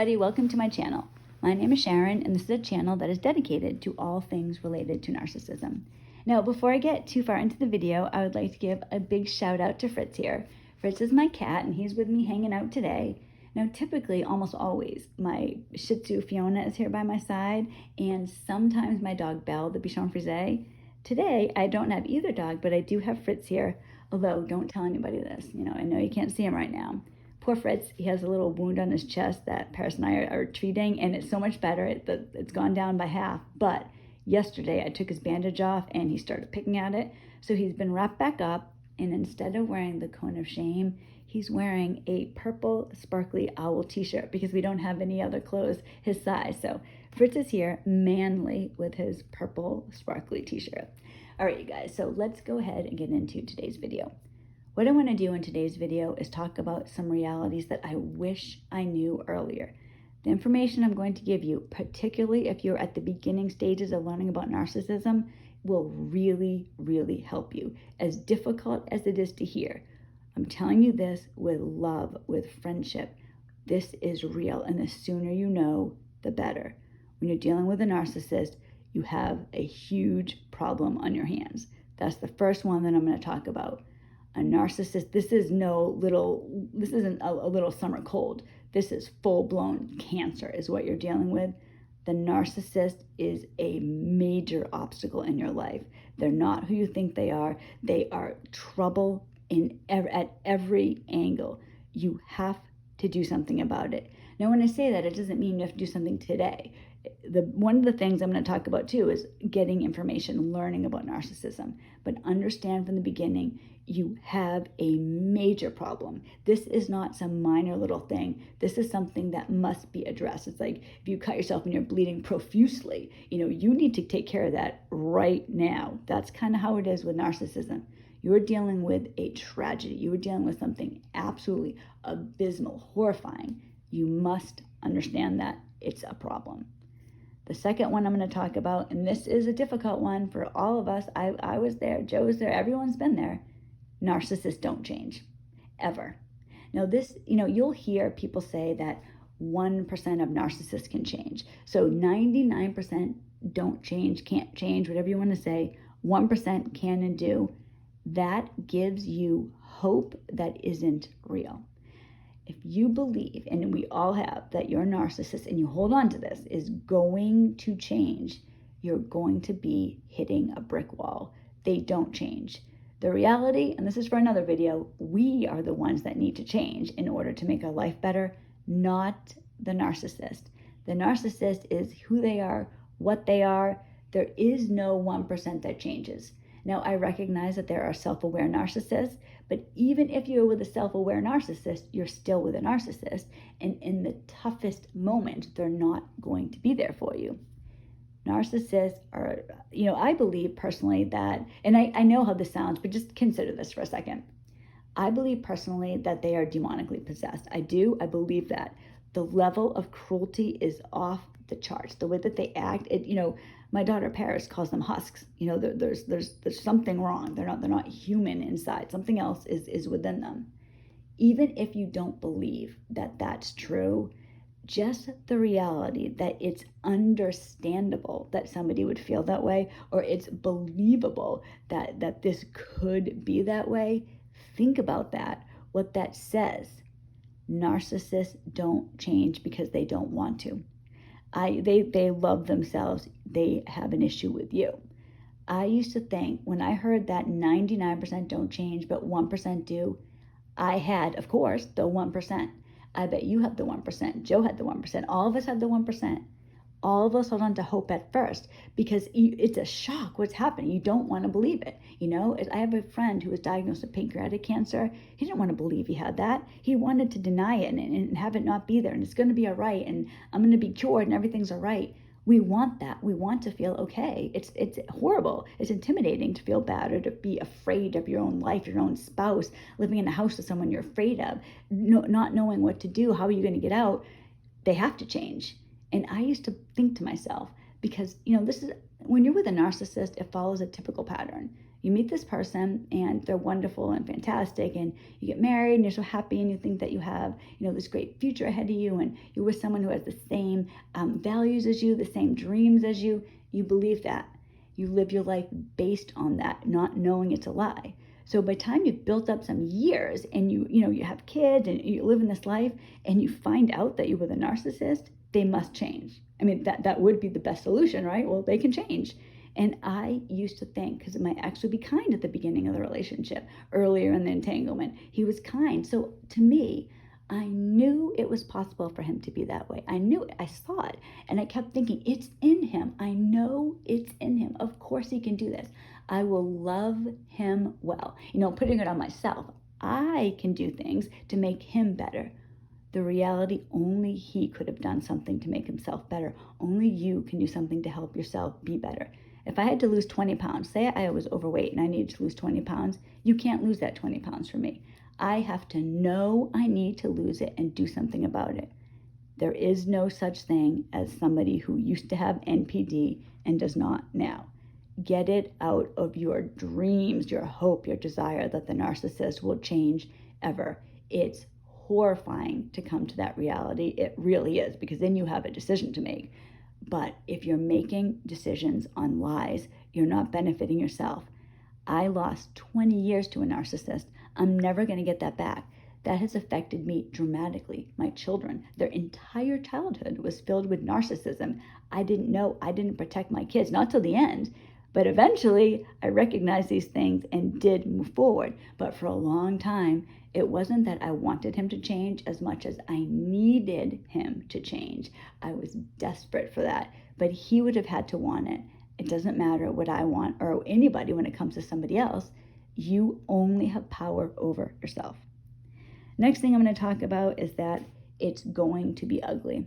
everybody, welcome to my channel. My name is Sharon, and this is a channel that is dedicated to all things related to narcissism. Now, before I get too far into the video, I would like to give a big shout out to Fritz here. Fritz is my cat, and he's with me hanging out today. Now, typically, almost always, my Shih Tzu Fiona is here by my side, and sometimes my dog Belle, the Bichon Frise. Today, I don't have either dog, but I do have Fritz here, although don't tell anybody this. I know you can't see him right now. Poor Fritz, he has a little wound on his chest that Paris and I are treating, and it's so much better. It's gone down by half. But yesterday, I took his bandage off, and he started picking at it. So he's been wrapped back up, and instead of wearing the cone of shame, he's wearing a purple sparkly owl t-shirt because we don't have any other clothes his size. So Fritz is here, manly, with his purple sparkly t-shirt. All right, you guys, so let's go ahead and get into today's video. What I want to do in today's video is talk about some realities that I wish I knew earlier. The information I'm going to give you, particularly if you're at the beginning stages of learning about narcissism, will really, really help you. As difficult as it is to hear, I'm telling you this with love, with friendship. This is real, and the sooner you know, the better. When you're dealing with a narcissist, you have a huge problem on your hands. That's the first one that I'm going to talk about. A narcissist, this isn't a little summer cold. This is full-blown cancer is what you're dealing with. The narcissist is a major obstacle in your life. They're not who you think they are. They are trouble at every angle. You have to do something about it. Now, when I say that, it doesn't mean you have to do something today. One of the things I'm going to talk about too is getting information, learning about narcissism. But understand from the beginning, you have a major problem. This is not some minor little thing. This is something that must be addressed. It's like if you cut yourself and you're bleeding profusely, you need to take care of that right now. That's kind of how it is with narcissism. You're dealing with a tragedy. You are dealing with something absolutely abysmal, horrifying. You must understand that it's a problem. The second one I'm going to talk about, and this is a difficult one for all of us. I was there, Joe was there, everyone's been there. Narcissists don't change, ever. Now this, you'll hear people say that 1% of narcissists can change. So 99% don't change, can't change, whatever you want to say. 1% can and do. That gives you hope that isn't real. If you believe, and we all have, that your narcissist, and you hold on to this, is going to change, you're going to be hitting a brick wall. They don't change. The reality, and this is for another video, we are the ones that need to change in order to make our life better, not the narcissist. The narcissist is who they are, what they are. There is no 1% that changes. Now, I recognize that there are self-aware narcissists, but even if you're with a self-aware narcissist, you're still with a narcissist. And in the toughest moment, they're not going to be there for you. Narcissists are, I believe personally that, and I know how this sounds, but just consider this for a second. I believe personally that they are demonically possessed. I believe that. The level of cruelty is off the charts. The way that they act, my daughter Paris calls them husks. There's something wrong. They're not human inside. Something else is within them. Even if you don't believe that that's true, just the reality that it's understandable that somebody would feel that way, or it's believable that this could be that way, think about that, what that says. Narcissists don't change because they don't want to. They love themselves. They have an issue with you. I used to think when I heard that 99% don't change, but 1% do, I had, of course, the 1%. I bet you have the 1%. Joe had the 1%. All of us have the 1%. All of us hold on to hope at first because it's a shock what's happening. You don't want to believe it. I have a friend who was diagnosed with pancreatic cancer. He didn't want to believe he had that. He wanted to deny it and have it not be there. And it's going to be all right. And I'm going to be cured and everything's all right. We want that. We want to feel okay. It's horrible. It's intimidating to feel bad or to be afraid of your own life, your own spouse, living in a house with someone you're afraid of, not knowing what to do. How are you going to get out? They have to change. And I used to think to myself, because, this is when you're with a narcissist, it follows a typical pattern. You meet this person and they're wonderful and fantastic, and you get married and you're so happy and you think that you have, this great future ahead of you, and you're with someone who has the same values as you, the same dreams as you. You believe that. You live your life based on that, not knowing it's a lie. So by the time you've built up some years and you have kids and you live in this life and you find out that you were the narcissist, they must change. I mean, that would be the best solution, right? Well, they can change. And I used to think, because my ex would be kind at the beginning of the relationship, earlier in the entanglement, he was kind. So to me, I knew it was possible for him to be that way. I knew it. I saw it. And I kept thinking, it's in him. I know it's in him. Of course he can do this. I will love him well. Putting it on myself. I can do things to make him better. The reality, only he could have done something to make himself better. Only you can do something to help yourself be better. If I had to lose 20 pounds, say I was overweight and I needed to lose 20 pounds, you can't lose that 20 pounds for me. I have to know I need to lose it and do something about it. There is no such thing as somebody who used to have NPD and does not now. Get it out of your dreams, your hope, your desire that the narcissist will change ever. It's horrifying to come to that reality. It really is, because then you have a decision to make. But if you're making decisions on lies, you're not benefiting yourself. I lost 20 years to a narcissist. I'm never going to get that back. That has affected me dramatically. My children, their entire childhood was filled with narcissism. I didn't know. I didn't protect my kids, not till the end. But eventually, I recognized these things and did move forward. But for a long time, it wasn't that I wanted him to change as much as I needed him to change. I was desperate for that. But he would have had to want it. It doesn't matter what I want or anybody when it comes to somebody else. You only have power over yourself. Next thing I'm going to talk about is that it's going to be ugly.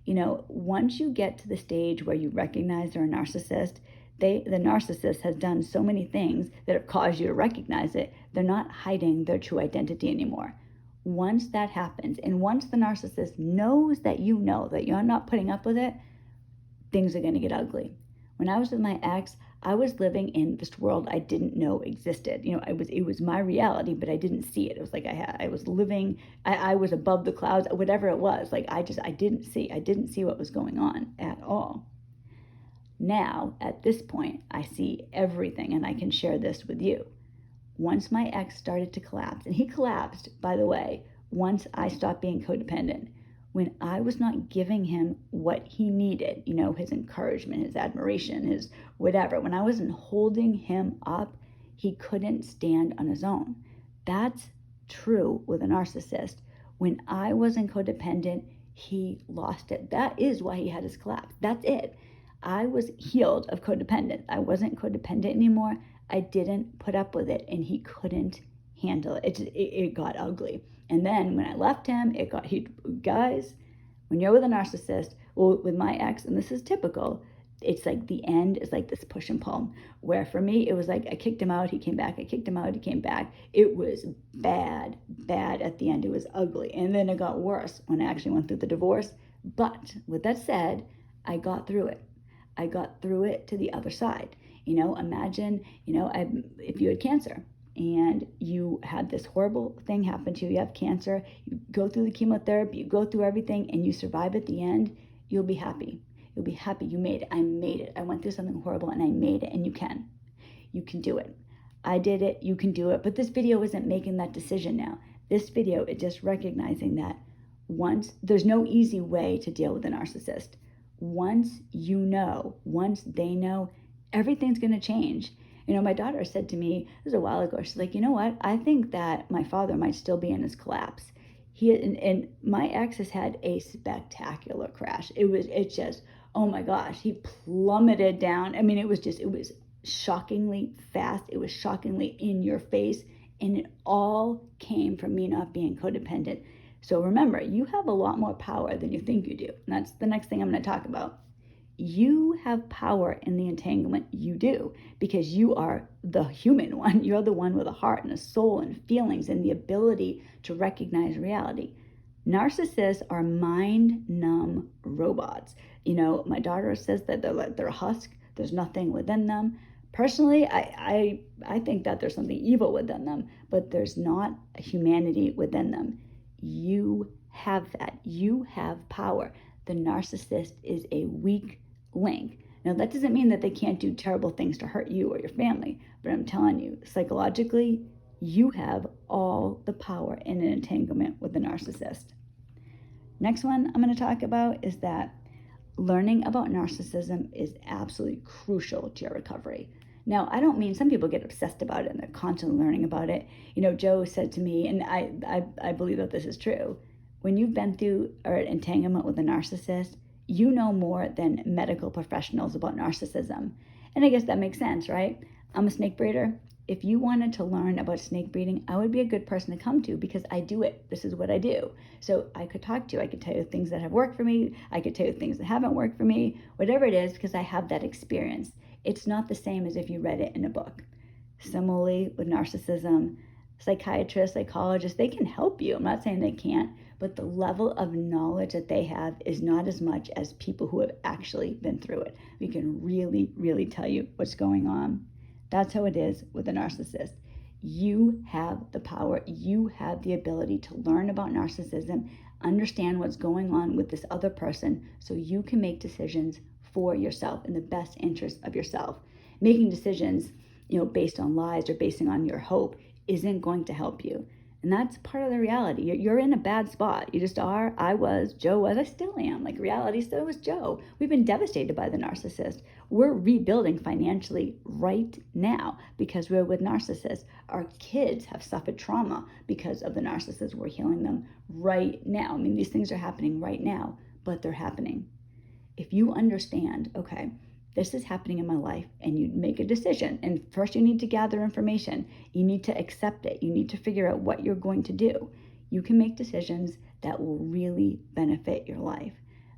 Once you get to the stage where you recognize they're a narcissist, the narcissist has done so many things that have caused you to recognize it. They're not hiding their true identity anymore. Once that happens, and once the narcissist knows that you're not putting up with it, things are going to get ugly. When I was with my ex, I was living in this world I didn't know existed. It was my reality, but I didn't see it. It was like I was above the clouds, whatever it was. Like I didn't see what was going on at all. Now, at this point, I see everything, and I can share this with you. Once my ex started to collapse, and he collapsed, by the way, once I stopped being codependent, when I was not giving him what he needed, his encouragement, his admiration, his whatever, when I wasn't holding him up, he couldn't stand on his own. That's true with a narcissist. When I wasn't codependent, he lost it. That is why he had his collapse. That's it. I was healed of codependence. I wasn't codependent anymore. I didn't put up with it, and he couldn't handle it. It got ugly. And then when I left him, guys, when you're with a narcissist, well, with my ex, and this is typical, it's like the end is like this push and pull, where for me, it was like I kicked him out, he came back, I kicked him out, he came back. It was bad at the end. It was ugly. And then it got worse when I actually went through the divorce. But with that said, I got through it. I got through it to the other side. Imagine, if you had cancer and you had this horrible thing happen to you, you have cancer, you go through the chemotherapy, you go through everything, and you survive at the end, you'll be happy. You'll be happy. You made it. I made it. I went through something horrible and I made it, and you can. You can do it. I did it. You can do it. But this video isn't making that decision now. This video is just recognizing that there's no easy way to deal with a narcissist. Once they know, everything's going to change. My daughter said to me, this was a while ago, she's like, you know what? I think that my father might still be in his collapse. And my ex has had a spectacular crash. It's just, oh my gosh, he plummeted down. I mean, it was shockingly fast. It was shockingly in your face. And it all came from me not being codependent. So remember, you have a lot more power than you think you do. And that's the next thing I'm going to talk about. You have power in the entanglement. You do, because you are the human one. You're the one with a heart and a soul and feelings and the ability to recognize reality. Narcissists are mind-numb robots. My daughter says that they're a husk. There's nothing within them. Personally, I think that there's something evil within them, but there's not a humanity within them. You have that. You have power. The narcissist is a weak link. Now, that doesn't mean that they can't do terrible things to hurt you or your family, but I'm telling you, psychologically, you have all the power in an entanglement with the narcissist. Next one I'm going to talk about is that learning about narcissism is absolutely crucial to your recovery. Now, I don't mean some people get obsessed about it and they're constantly learning about it. Joe said to me, and I believe that this is true, when you've been through an entanglement with a narcissist, you know more than medical professionals about narcissism. And I guess that makes sense, right? I'm a snake breeder. If you wanted to learn about snake breeding, I would be a good person to come to because I do it. This is what I do. So I could talk to you. I could tell you things that have worked for me. I could tell you things that haven't worked for me, whatever it is, because I have that experience. It's not the same as if you read it in a book. Similarly, with narcissism, psychiatrists, psychologists, they can help you. I'm not saying they can't, but the level of knowledge that they have is not as much as people who have actually been through it. We can really, really tell you what's going on. That's how it is with a narcissist. You have the power. You have the ability to learn about narcissism, understand what's going on with this other person, so you can make decisions for yourself in the best interest of yourself. Making decisions, based on lies or basing on your hope isn't going to help you. And that's part of the reality. You're in a bad spot. You just are. I was. Joe was. I still am. Like reality, so was Joe. We've been devastated by the narcissist. We're rebuilding financially right now because we're with narcissists. Our kids have suffered trauma because of the narcissist. We're healing them right now. I mean, these things are happening right now, but they're happening. If you understand, okay, this is happening in my life, and you make a decision. And first you need to gather information. You need to accept it. You need to figure out what you're going to do. You can make decisions that will really benefit your life.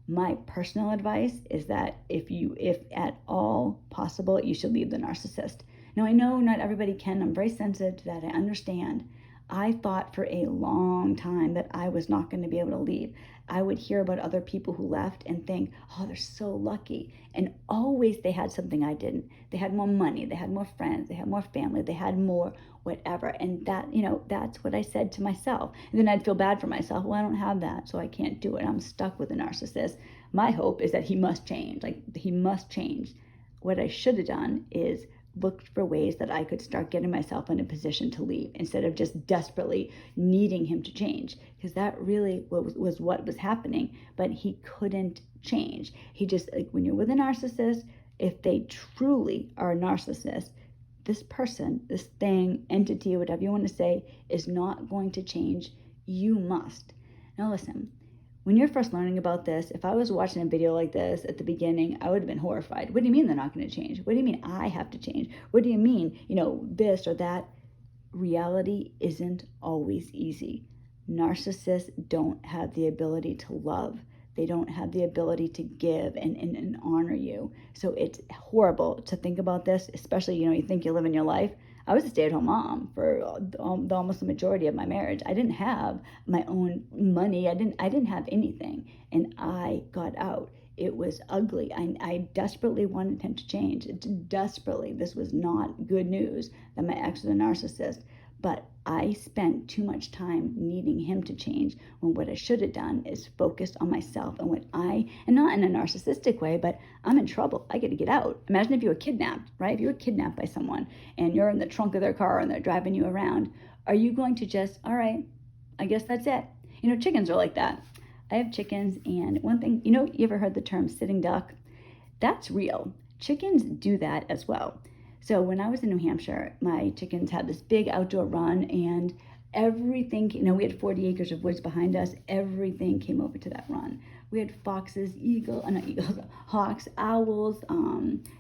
My personal advice is that if at all possible, you should leave the narcissist. Now, I know not everybody can. I'm very sensitive to that. I understand. I thought for a long time that I was not going to be able to leave. I would hear about other people who left and think, oh, they're so lucky. And always they had something I didn't. They had more money, they had more friends, they had more family, they had more whatever. And that, that's what I said to myself. And then I'd feel bad for myself. Well, I don't have that, so I can't do it. I'm stuck with a narcissist. My hope is that he must change. He must change. What I should have done is looked for ways that I could start getting myself in a position to leave instead of just desperately needing him to change, because that really was what was happening. But he couldn't change. He just, when you're with a narcissist, if they truly are a narcissist, this person, this thing, entity, whatever you want to say, is not going to change. You must. Now listen, when you're first learning about this, if I was watching a video like this at the beginning, I would have been horrified. What do you mean they're not going to change? What do you mean I have to change? What do you mean, this or that? Reality isn't always easy. Narcissists don't have the ability to love. They don't have the ability to give and honor you. So it's horrible to think about this, especially, you think you're living your life. I was a stay-at-home mom for almost the majority of my marriage. I didn't have my own money. I didn't have anything, and I got out. It was ugly. I desperately wanted him to change. Desperately. This was not good news that my ex was a narcissist. But I spent too much time needing him to change, when what I should have done is focused on myself and and not in a narcissistic way, but I'm in trouble. I got to get out. Imagine if you were kidnapped, right? If you were kidnapped by someone and you're in the trunk of their car and they're driving you around, are you going to just, all right, I guess that's it? Chickens are like that. I have chickens, and one thing, you ever heard the term sitting duck? That's real. Chickens do that as well. So when I was in New Hampshire, my chickens had this big outdoor run, and everything, we had 40 acres of woods behind us. Everything came over to that run. We had foxes, hawks, owls,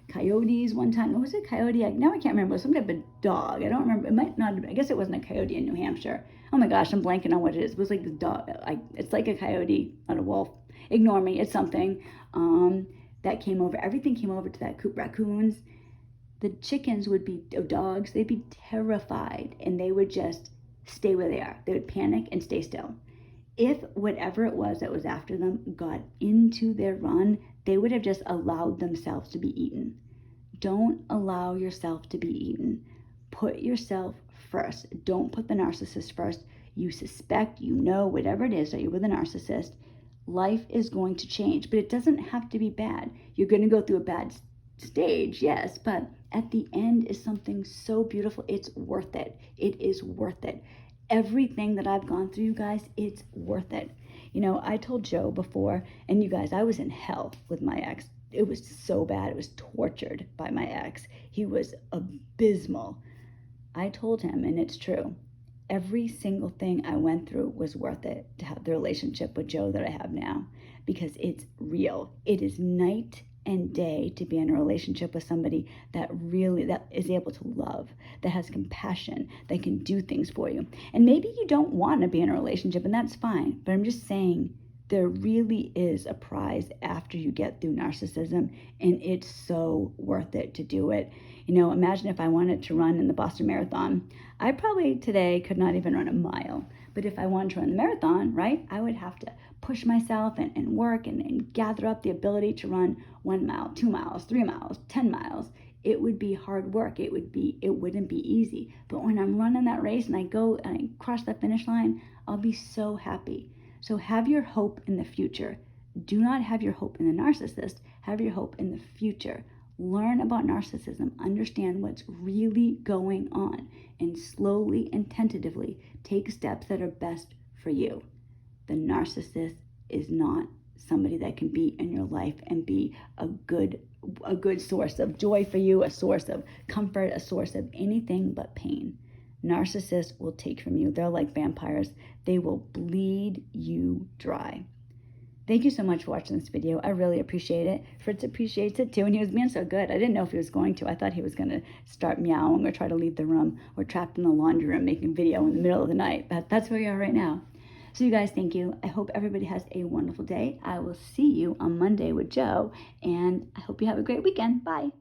coyotes one time. What was it, coyote? Now I can't remember. It was some type of dog. I don't remember. It might not have been. I guess it wasn't a coyote in New Hampshire. Oh my gosh, I'm blanking on what it is. It was like this dog. It's like a coyote, not a wolf. Ignore me. It's something that came over. Everything came over to that coop. Raccoons. The chickens would be, dogs, they'd be terrified, and they would just stay where they are. They would panic and stay still. If whatever it was that was after them got into their run, they would have just allowed themselves to be eaten. Don't allow yourself to be eaten. Put yourself first. Don't put the narcissist first. You suspect, you know, whatever it is that you're with a narcissist, life is going to change, but it doesn't have to be bad. You're going to go through a bad stage, yes, but at the end is something so beautiful. It's worth it. It is worth it. Everything that I've gone through, you guys, it's worth it. You know, I told Joe before, and you guys, I was in hell with my ex. It was so bad. I was tortured by my ex. He was abysmal. I told him, and it's true, every single thing I went through was worth it to have the relationship with Joe that I have now, because it's real. It is night and day to be in a relationship with somebody that is able to love, that has compassion, that can do things for you. And maybe you don't want to be in a relationship, and that's fine, but I'm just saying there really is a prize after you get through narcissism, and it's so worth it to do it. You know, imagine if I wanted to run in the Boston Marathon. I probably today could not even run a mile. But if I wanted to run the marathon, right, I would have to push myself and work and gather up the ability to run 1 mile, 2 miles, 3 miles, 10 miles. It would be hard work. It wouldn't be easy. But when I'm running that race and I go and I cross that finish line, I'll be so happy. So have your hope in the future. Do not have your hope in the narcissist. Have your hope in the future. Learn about narcissism. Understand what's really going on. And slowly and tentatively take steps that are best for you. The narcissist is not somebody that can be in your life and be a good source of joy for you, a source of comfort, a source of anything but pain. Narcissists will take from you. They're like vampires. They will bleed you dry. Thank you so much for watching this video. I really appreciate it. Fritz appreciates it too, and he was being so good. I didn't know if he was going to. I thought he was going to start meowing or try to leave the room or trapped in the laundry room making video in the middle of the night. But that's where we are right now. So you guys, thank you. I hope everybody has a wonderful day. I will see you on Monday with Joe, and I hope you have a great weekend. Bye.